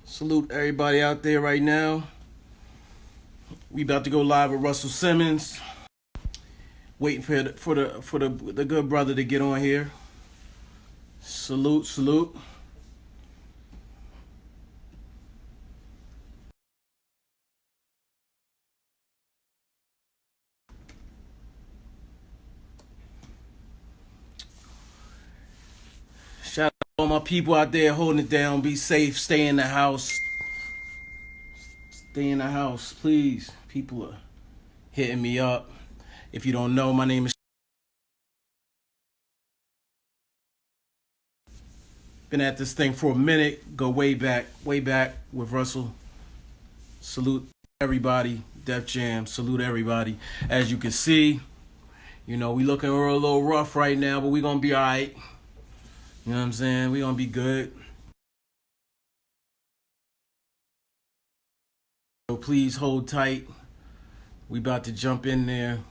Salute everybody out there right now. We about to go live with Russell Simmons. Waiting for the good brother to get on here. Salute, salute. Shout out to all my people out there holding it down. Be safe. Stay in the house. Stay in the house, please. People are hitting me up. If you don't know, my name is. Been at this thing for a minute. Go way back with Russell. Salute everybody. Def Jam. Salute everybody. As you can see, we looking a little rough right now, but we gonna be all right. You know what I'm saying? We gonna be good. So please hold tight. We about to jump in there.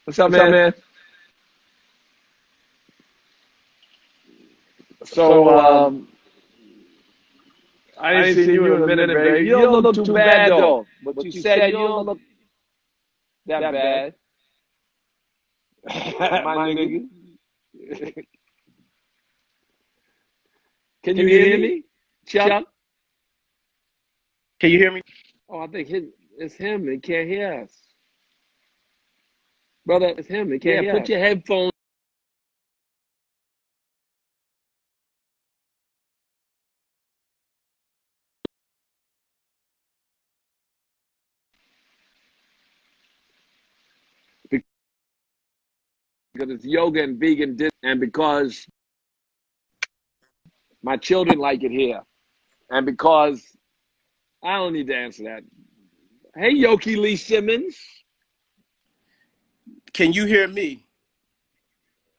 What's up, man? So, I ain't seen you in a minute, babe. You don't look too bad, though. But you said you don't look that bad. My nigga. Can you hear me, Chuck? Can you hear me? Oh, I think it's him. He can't hear us. Brother, it's him. He can't hear us. Put your headphones. Because it's yoga and vegan, and because my children like it here, and because I don't need to answer that. Hey, Yoki Lee Simmons. Can you hear me?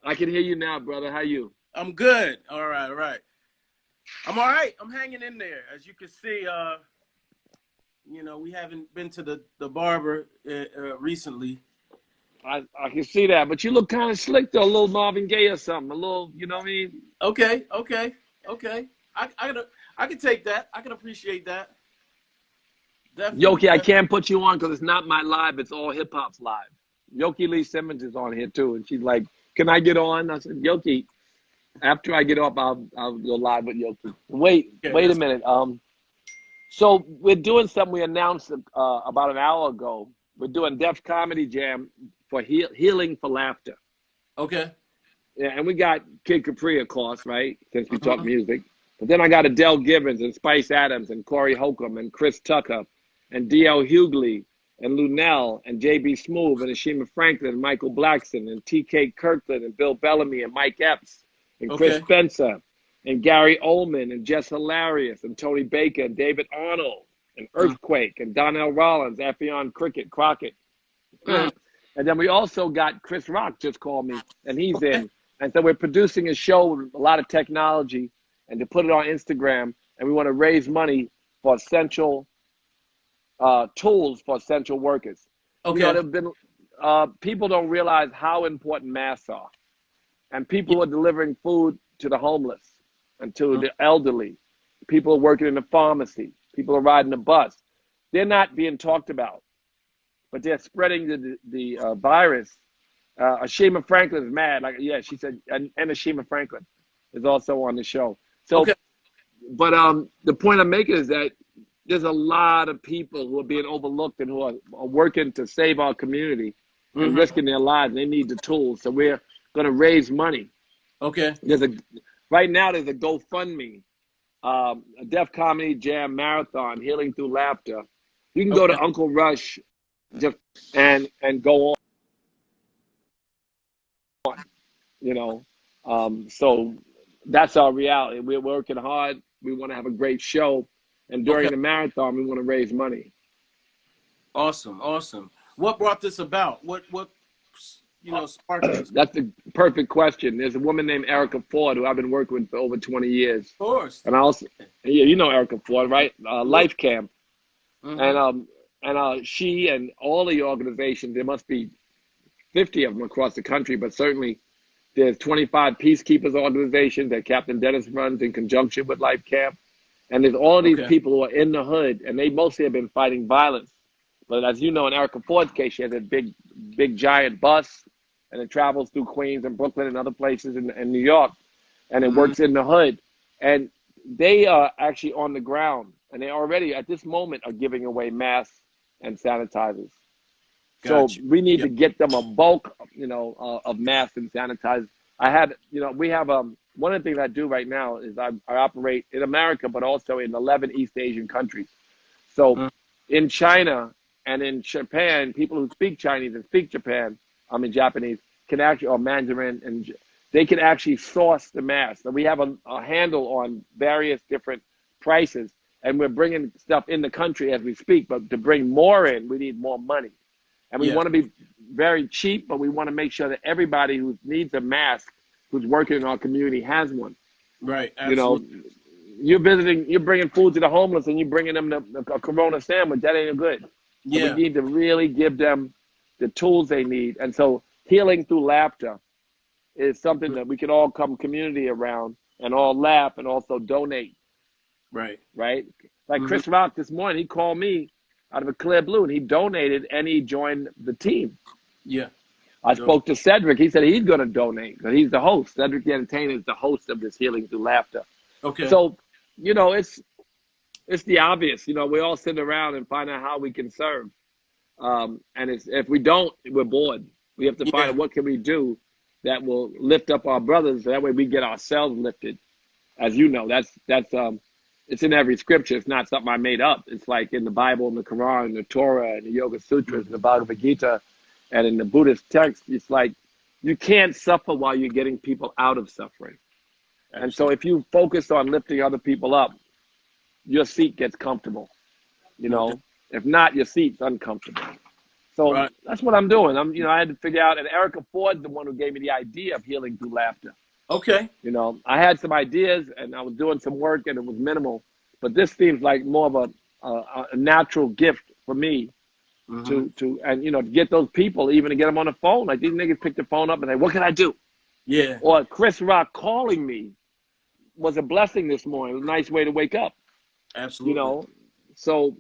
I can hear you now, brother. How you? I'm good. All right, all right. I'm all right. I'm hanging in there. As you can see, we haven't been to the barber recently. I can see that, but you look kind of slick though, a little Marvin Gaye or something, a little, you know what I mean? Okay. I can take that. I can appreciate that. Definitely. Yoki, I can't put you on because it's not my live. It's all hip hop's live. Yoki Lee Simmons is on here too, and she's like, "Can I get on?" I said, "Yoki, after I get off, I'll go live with Yoki." Wait a minute. So we're doing something we announced about an hour ago. We're doing Def Comedy Jam for healing for laughter. Okay. Yeah, and we got Kid Capri, of course, right? Since we talk music. But then I got Adele Gibbons and Spice Adams and Corey Holcomb and Chris Tucker and D.L. Hughley and Lunell and J.B. Smoove and Ashima Franklin and Michael Blackson and T.K. Kirkland and Bill Bellamy and Mike Epps and Chris Spencer and Gary Oldman and Jess Hilarious and Tony Baker and David Arnold and Earthquake and Donnell Rollins, Affion Crockett. And then we also got Chris Rock just called me, and he's in. And so we're producing a show with a lot of technology and to put it on Instagram, and we want to raise money for essential tools for essential workers. Okay. There have been people don't realize how important masks are, and people are delivering food to the homeless and to the elderly. People are working in the pharmacy. People are riding the bus. They're not being talked about, but they're spreading the virus. Ashima Franklin is mad. She said, and Ashima Franklin is also on the show. So, but the point I'm making is that there's a lot of people who are being overlooked and who are working to save our community. and risking their lives. They need the tools. So we're going to raise money. Okay. Right now there's a GoFundMe, a Def Comedy Jam Marathon, Healing Through Laughter. You can go to Uncle Rush and go on, you know. So that's our reality. We're working hard. We want to have a great show. And during the marathon, we want to raise money. Awesome, awesome. What brought this about? What sparked this? That's the perfect question. There's a woman named Erica Ford who I've been working with for over 20 years. Of course. And I also, yeah, you know Erica Ford, right? Life Camp. And she and all the organizations, there must be 50 of them across the country, but certainly there's 25 Peacekeepers organizations that Captain Dennis runs in conjunction with Life Camp. And there's all these people who are in the hood, and they mostly have been fighting violence. But as you know, in Erica Ford's case, she has a big giant bus, and it travels through Queens and Brooklyn and other places in New York, and it works in the hood. And they are actually on the ground, and they already, at this moment, are giving away masks and sanitizers. Gotcha. So we need to get them a bulk, of masks and sanitizers. We have one of the things I do right now is I operate in America, but also in 11 East Asian countries. So in China and in Japan, people who speak Chinese and speak Japanese, can actually, or Mandarin, and they can actually source the masks. So we have a handle on various different prices, and we're bringing stuff in the country as we speak. But to bring more in, we need more money. And we want to be very cheap, but we want to make sure that everybody who needs a mask, who's working in our community, has one. Right. Absolutely. You're bringing food to the homeless, and you're bringing them a Corona sandwich. That ain't good. Yeah. So we need to really give them the tools they need. And so healing through laughter is something that we can all come community around and all laugh and also donate. Right. Right? Like Chris Rock this morning, he called me out of a clear blue, and he donated and he joined the team. Yeah. I spoke to Cedric. He said he's going to donate because he's the host. Cedric the Entertainer is the host of this Healing Through Laughter. Okay. So, it's the obvious. We all sit around and find out how we can serve. And if we don't, we're bored. We have to find out what can we do that will lift up our brothers. So that way we get ourselves lifted. As you know, that's it's in every scripture. It's not something I made up. It's like in the Bible, in the Quran, in the Torah, in the Yoga Sutras, in the Bhagavad Gita, and in the Buddhist text. It's like you can't suffer while you're getting people out of suffering. Absolutely. And so if you focus on lifting other people up, your seat gets comfortable. If not, your seat's uncomfortable. So that's what I'm doing. I had to figure out, and Erica Ford's the one who gave me the idea of healing through laughter. Okay. I had some ideas and I was doing some work and it was minimal, but this seems like more of a natural gift for me to get those people, even to get them on the phone. Like these niggas pick the phone up and say, what can I do? Yeah. Or Chris Rock calling me was a blessing this morning. It was a nice way to wake up. Absolutely. So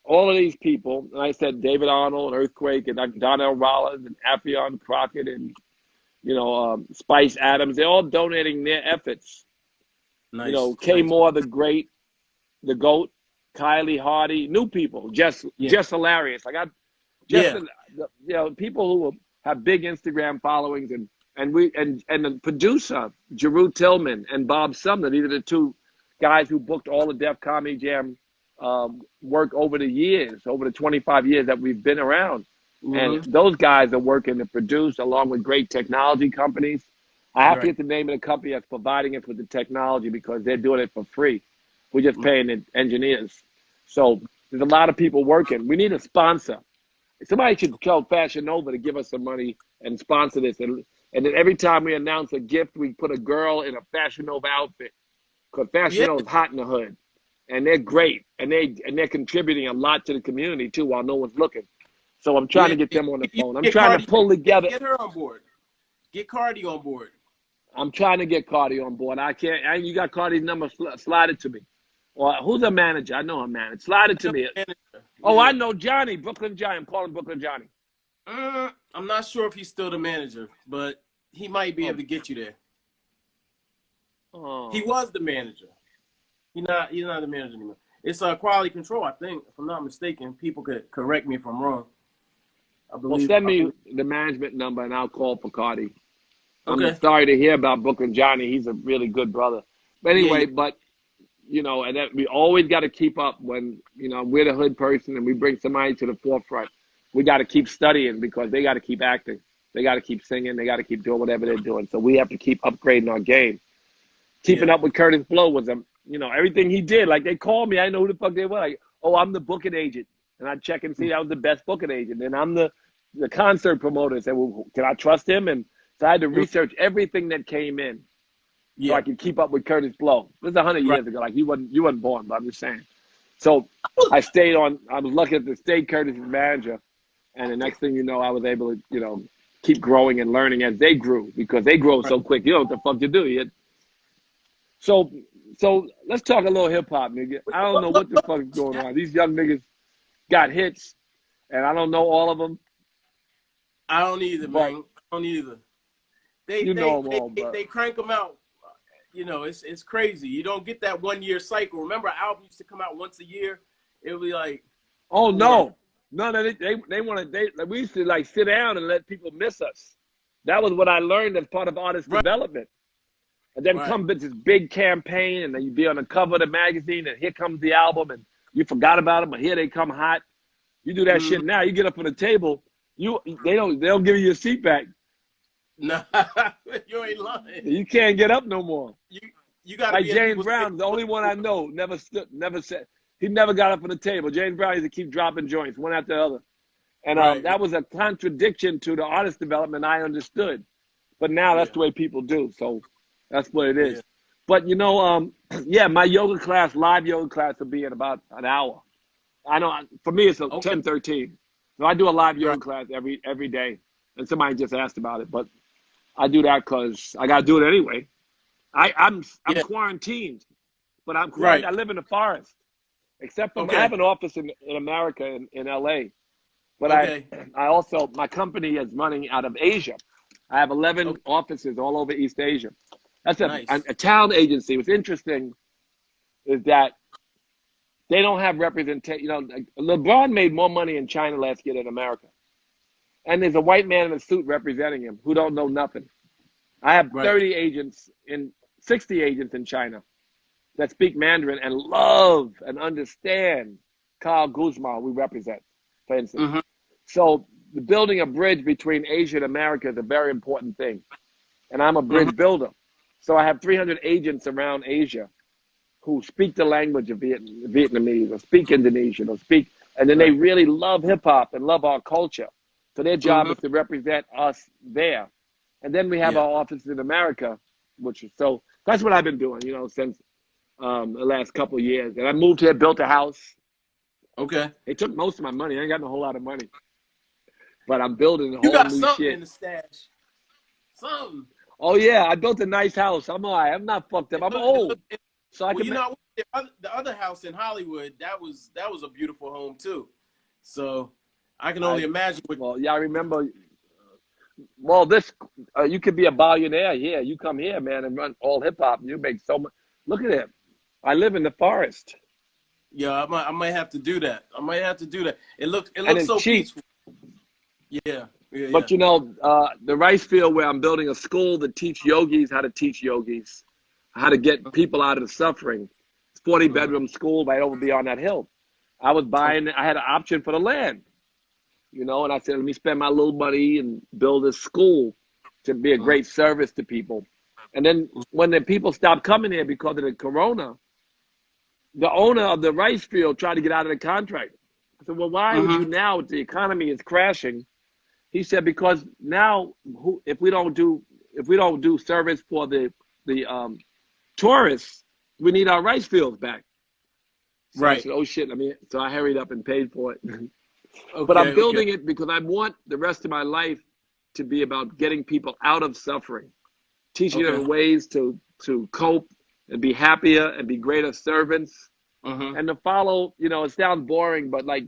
all of these people, and I said David Arnold, Earthquake, and Donnell Rollins, and Affion Crockett, and Spice Adams, they're all donating their efforts. Nice. Kay Moore, the great, the GOAT, Kylie Hardy, new people, just hilarious. I got people who have big Instagram followings, and the producer, Jeru Tillman and Bob Sumner, these are the two guys who booked all the Def Comedy Jam work over the 25 years that we've been around. And those guys are working to produce along with great technology companies. I have to get the name of the company that's providing us with the technology because they're doing it for free. We're just paying the engineers. So there's a lot of people working. We need a sponsor. Somebody should tell Fashion Nova to give us some money and sponsor this. And then every time we announce a gift, we put a girl in a Fashion Nova outfit because Fashion Nova is hot in the hood. And they're great. And they're contributing a lot to the community, too, while no one's looking. So I'm trying to get them on the phone. I'm trying to pull together. Get her on board. Get Cardi on board. I'm trying to get Cardi on board. I can't. You got Cardi's number. Slide it to me. Or who's her manager? I know her manager. Slide it to me. Oh, I know Johnny. Brooklyn Johnny. I'm calling Brooklyn Johnny. I'm not sure if he's still the manager, but he might be able to get you there. He was the manager. He's not the manager anymore. It's quality control, I think, if I'm not mistaken. People could correct me if I'm wrong. I Well, believe. send me the management number and I'll call Picardi. I'm Okay. sorry to hear about Booker and Johnny. He's a really good brother. But Yeah, yeah. anyway, and that we always got to keep up when, we're the hood person and we bring somebody to the forefront. We got to keep studying because they got to keep acting. They got to keep singing. They got to keep doing whatever they're doing. So we have to keep upgrading our game. Keeping Yeah. up with Curtis Blow was, everything he did. Like they called me. I didn't know who the fuck they were. Like, oh, I'm the booking agent. And I check and see that was the best booking agent. And I'm the concert promoter. Said, well, can I trust him? And so I had to Mm. research everything that came in so I Yeah. could keep up with Curtis Blow. This is 100 Right. years ago. Like you wasn't born, but I'm just saying. So I was lucky to stay Curtis's manager. And the next thing you know, I was able to, keep growing and learning as they grew because they grow Right. so quick. You know what the fuck to do. So let's talk a little hip hop, nigga. I don't know what the fuck is going on. These young niggas got hits, and I don't know all of them, I don't either, but man. I don't either. They you they know them they all. they, But they crank them out. It's crazy. You don't get that 1 year cycle. Remember, albums used to come out once a year. It would be like, oh yeah, no, they want to. We used to like sit down and let people miss us. That was what I learned as part of artist right, development. And then right. comes this big campaign, and then you be on the cover of the magazine, and here comes the album, and you forgot about them, but here they come hot. You do that Mm, shit now. You get up on the table, they don't give you your seat back. nah, you ain't lying. You can't get up no more. You you got to Like be in James people's face. Brown, the only one I know, never said. He never got up on the table. James Brown used to keep dropping joints one after the other, and Right, right. that was a contradiction to the artist development I understood. But now that's Yeah, the way people do. So that's what it yeah. is. But yeah, my yoga class, live yoga class, will be in about an hour. I know for me it's a Okay. 10:13. So I do a live Right. yoga class every day. And somebody just asked about it, but I do that because I got to do it anyway. I'm Yeah. quarantined, but I'm quarantined. Right. I live in the forest. Except for I Okay. have an office in America in LA, but Okay. I also my company is running out of Asia. I have 11 Okay. offices all over East Asia. That's Nice. a talent agency. What's interesting is that they don't have representation. Like LeBron made more money in China last year than America, and there's a white man in a suit representing him who don't know nothing. I have Right. 30 agents in 60 agents in China that speak Mandarin and love and understand Carl Guzman we represent, for instance. Mm-hmm. So the building a bridge between Asia and America is a very important thing. And I'm a Mm-hmm. bridge builder. So I have 300 agents around Asia who speak the language of Vietnamese or speak Indonesian or speak, and then they Right. really love hip hop and love our culture. So their job Mm-hmm. is to represent us there. And then we have Yeah. our office in America, which is so that's what I've been doing, since the last couple of years. And I moved here, built a house. Okay. They took most of my money. I ain't got no whole lot of money, but I'm building a You whole got new something shit. in the stash. Something. Oh yeah, I built a nice house. I'm all right. I'm not fucked up. It I'm look, it old, look, it, so I well, can. you know, the other house in Hollywood, that was a beautiful home too. So I can I only imagine what. well, yeah, I remember. Well, this you could be a billionaire here. You come here, man, and run all hip hop. You make so much. Look at it. I live in the forest, Yeah, I might have to do that. I might have to do that. It and looks it's so cheap. peaceful. Yeah, yeah, yeah. But the rice field where I'm building a school to teach yogis how to teach yogis, how to get people out of the suffering. It's 40 Mm-hmm. bedroom school right over beyond that hill. I had an option for the land, and I said, let me spend my little money and build a school to be a Mm-hmm. great service to people. And then when the people stopped coming here because of the corona, the owner of the rice field tried to get out of the contract. I said, well, why would you Mm-hmm. now? The economy is crashing. He said because now if we don't do service for the tourists, we need our rice fields back. So I Right. said, oh shit, so I hurried up and paid for it. But I'm Okay. Okay. building it because I want the rest of my life to be about getting people out of suffering, teaching Okay. them ways to cope and be happier and be greater servants Mm-hmm. and to follow, it sounds boring, but like,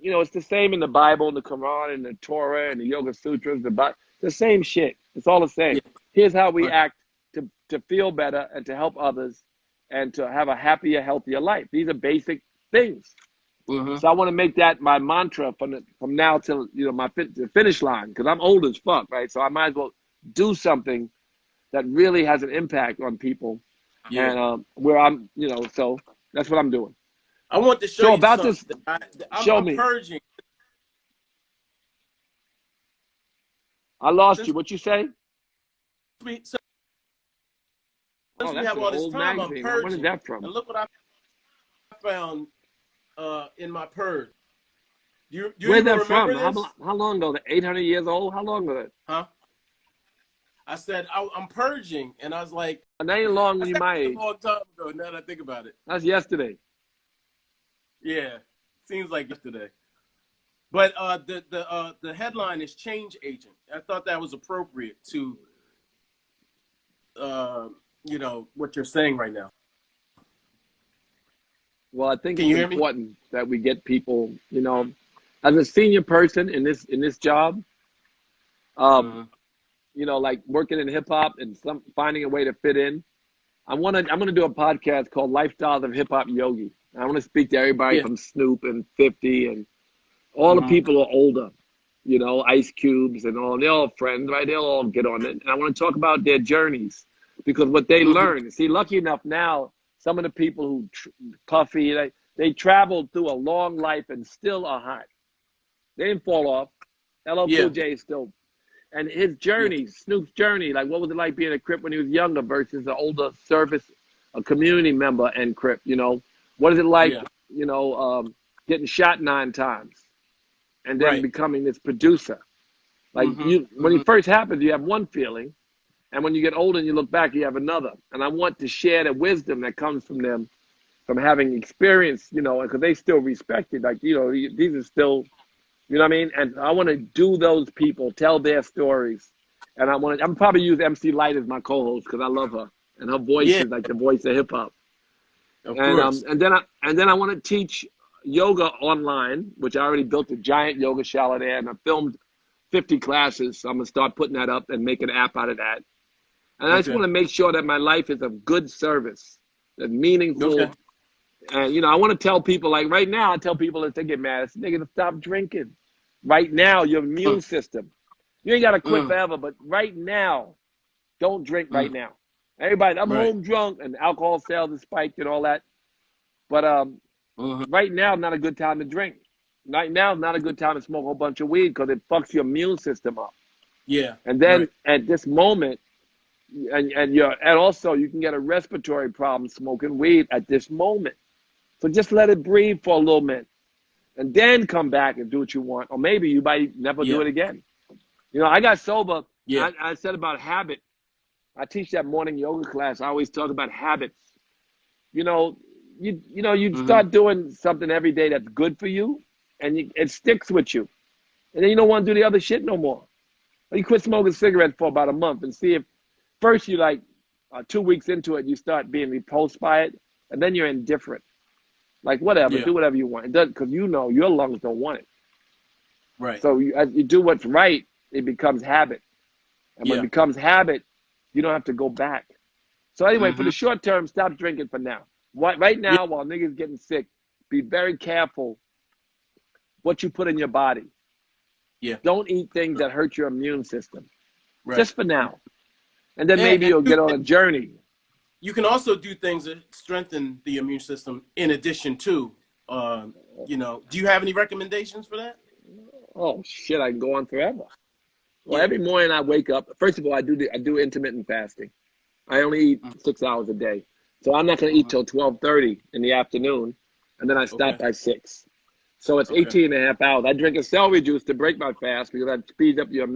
it's the same in the Bible, and the Quran, and the Torah, and the Yoga Sutras, the same shit. It's all the Yeah. same. Here's how we Right. act to feel better and to help others and to have a happier, healthier life. These are basic things. So I want to make that my mantra from now till the finish line, because I'm old as fuck, right? So I might as well do something that really has an impact on people, Yeah. and where I'm, so that's what I'm doing. I want to show So you about something. this, show I'm me. purging. I lost Since you. What you say? we Oh, since we that's have an all this old time, I'm magazine. When is purging. that from? And look what I found in my purge. Do you Where's even that remember from? this? How long ago? 800 years old? How long ago? Huh? I said I'm purging, and I was like, That ain't long when that's you my a age. long time ago. Now that I think about it, That's yesterday. yeah, seems like yesterday. But the headline is change agent. I thought that was appropriate to uh, what you're saying right now. Well, I think Can it's you hear me? important that we get people, as a senior person in this job, um, Uh-huh. like working in hip hop and finding a way to fit in. I'm gonna do a podcast called Lifestyles of Hip Hop Yogi. I want to speak to everybody Yeah. from Snoop and 50 and all the Mm-hmm. people who are older, Ice Cubes and all. They're all friends, right? They'll all get on it. And I want to talk about their journeys because what they Mm-hmm. learn. See, lucky enough now, some of the people who Puffy, they traveled through a long life and still are hot. They didn't fall off. LL Cool Yeah. J is still. And his Yeah. journey, Snoop's journey, like what was it like being a Crip when he was younger versus an older service, a community member and Crip, What is it like, Yeah. getting shot 9 times and then Right. becoming this producer? Like Mm-hmm. when Mm-hmm. it first happened, you have one feeling, and when you get older and you look back, you have another. And I want to share the wisdom that comes from them, from having experience, because they still respect it. Like, these are still, you know what I mean? And I want to do those people, tell their stories. And I'm probably use MC Light as my co-host because I love her. And her voice Yeah. is like the voice of hip hop. Of And course. then I want to teach yoga online, which I already built a giant yoga shallow there, and I filmed 50 classes. So I'm gonna start putting that up and make an app out of that. And I just Okay. want to make sure that my life is of good service, that's Okay. meaningful. And I want to tell people, like right now, I tell people if they get mad, it's nigga to stop drinking. Right now, your immune Mm. system. You ain't gotta quit Mm. forever, but right now, don't drink right Mm. now. Everybody, I'm Right. home drunk and alcohol sales is spiked and all that. But Mm-hmm. right now, not a good time to drink. Right now, not a good time to smoke a whole bunch of weed because it fucks your immune system up. Yeah. And Right. then at this moment, and also you can get a respiratory problem smoking weed at this moment. So just let it breathe for a little minute, and then come back and do what you want, or maybe you might never do Yeah. it again. I got sober. Yeah. I said about habit. I teach that morning yoga class. I always talk about habits. You know, you Mm-hmm. start doing something every day that's good for you, and it sticks with you, and then you don't want to do the other shit no more. Or you quit smoking cigarettes for about a month and see if first you like 2 weeks into it, you start being repulsed by it, and then you're indifferent. Like whatever, Yeah. do whatever you want. It does because your lungs don't want it. Right. So as you do what's right, it becomes habit, and when it Yeah. becomes habit, you don't have to go back. So anyway, for Mm-hmm. the short term, stop drinking for now. Right Yeah. now, while niggas getting sick, be very careful what you put in your body. Yeah. Don't eat things that hurt your immune system, Right. just for now. And then And, maybe and you'll get on a journey. you can also do things that strengthen the immune system in addition to, do you have any recommendations for that? Oh shit, I can go on forever. Well, Yeah. every morning I wake up. First of all, I do intermittent fasting. I only eat 6 hours a day, so I'm not going to eat Mm-hmm. till 12:30 in the afternoon, and then I stop Okay. by 6. So it's Okay. 18 and a half hours. I drink a celery juice to break my fast because that speeds up your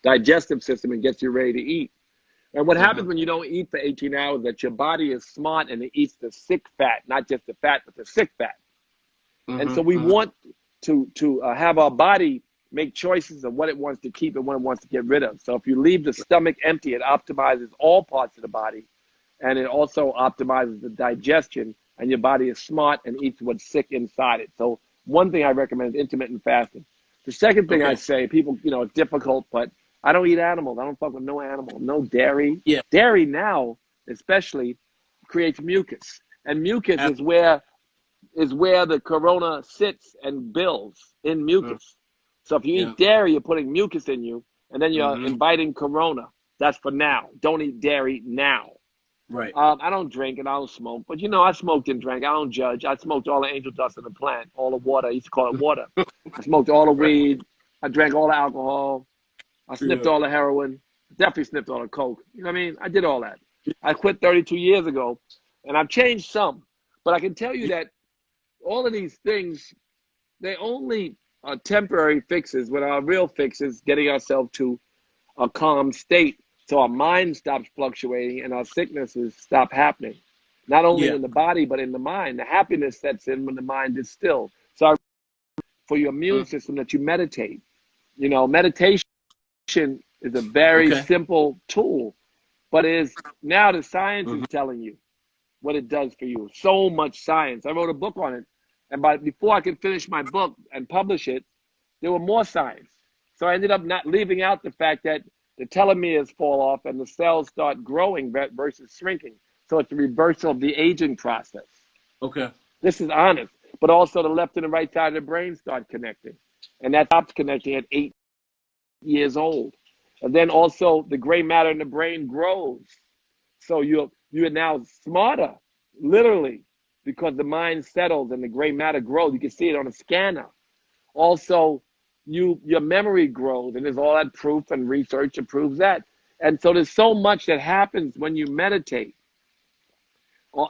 digestive system and gets you ready to eat. And what Mm-hmm. happens when you don't eat for 18 hours? That your body is smart and it eats the sick fat, not just the fat, but the sick fat. And so we Mm-hmm. want to have our body make choices of what it wants to keep and what it wants to get rid of. So if you leave the stomach empty, it optimizes all parts of the body, and it also optimizes the digestion. And your body is smart and eats what's sick inside it. So one thing I recommend is intermittent fasting. The second thing I Okay. say, people, it's difficult, but I don't eat animals. I don't fuck with no animal, no dairy. Yeah. Dairy now, especially, creates mucus, and mucus Ab- is where is where the corona sits and builds in mucus. So if you Yeah. eat dairy, you're putting mucus in you, and then you're Mhm. inviting corona. That's for now. Don't eat dairy now. Right. I don't drink and I don't smoke, but you know, I smoked and drank. I don't judge. I smoked all the angel dust in the plant, all the water. I used to call it water. I smoked all the Right. weed. I drank all the alcohol. I sniffed Yeah. all the heroin. Definitely sniffed all the coke. You know what I mean? I did all that. I quit 32 years ago, and I've changed some. But I can tell you that all of these things, they only are temporary fixes, when our real fix is getting ourselves to a calm state so our mind stops fluctuating and our sicknesses stop happening. Not only Yeah. in the body, but in the mind. The happiness sets in when the mind is still. So for your immune system, that you meditate. You know, meditation is a very Okay. simple tool, but now the science Mhm. is telling you what it does for you. So much science. I wrote a book on it, and before I could finish my book and publish it, there were more science. So I ended up not leaving out the fact that the telomeres fall off and the cells start growing versus shrinking. So it's a reversal of the aging process. Okay. This is honest. But also the left and the right side of the brain start connecting. And that stops connecting at 8 years old. And then also the gray matter in the brain grows. So you're now smarter, literally, because the mind settles and the gray matter grows. You can see it on a scanner. Also, your memory grows, and there's all that proof and research that proves that. And so there's so much that happens when you meditate,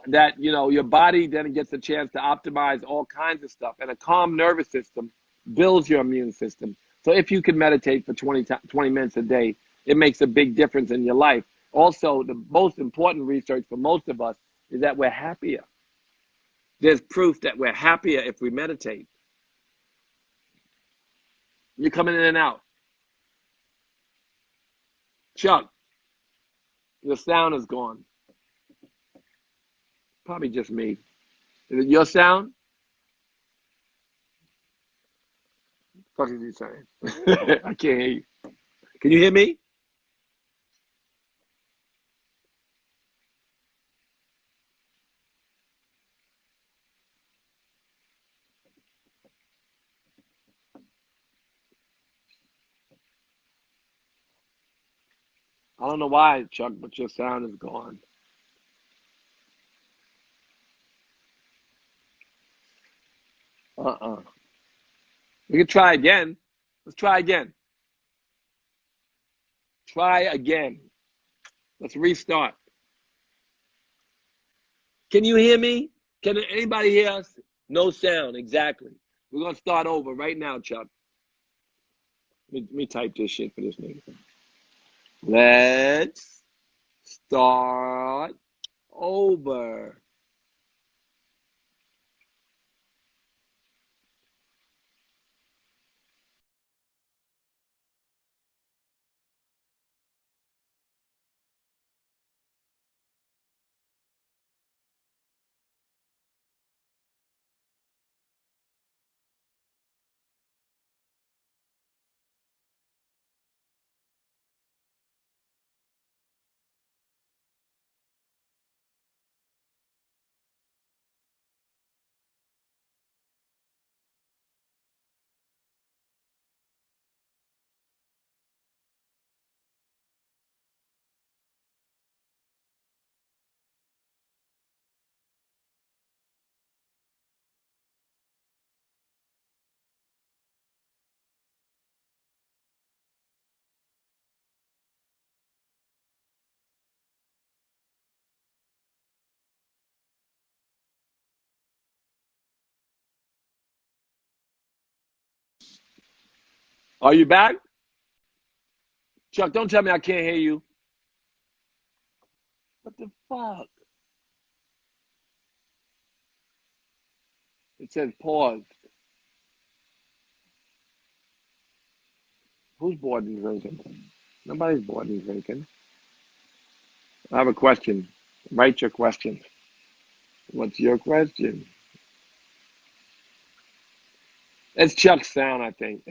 that your body then gets a chance to optimize all kinds of stuff. And a calm nervous system builds your immune system. So if you can meditate for 20 minutes a day, it makes a big difference in your life. Also, the most important research for most of us is that we're happier. There's proof that we're happier if we meditate. You're coming in and out. Chuck, your sound is gone. Probably just me. Is it your sound? What is he saying? I can't hear you. Can you hear me? I don't know why, Chuck, but your sound is gone. Uh-uh. We can try again. Let's try again. Try again. Let's restart. Can you hear me? Can anybody hear us? No sound, exactly. We're going to start over right now, Chuck. Let me type this shit for this nigga. Let's start over. Are you back? Chuck, don't tell me I can't hear you. What the fuck? It says pause. Who's bored and drinking? Nobody's bored and drinking. I have a question. Write your question. What's your question? It's Chuck's sound, I think.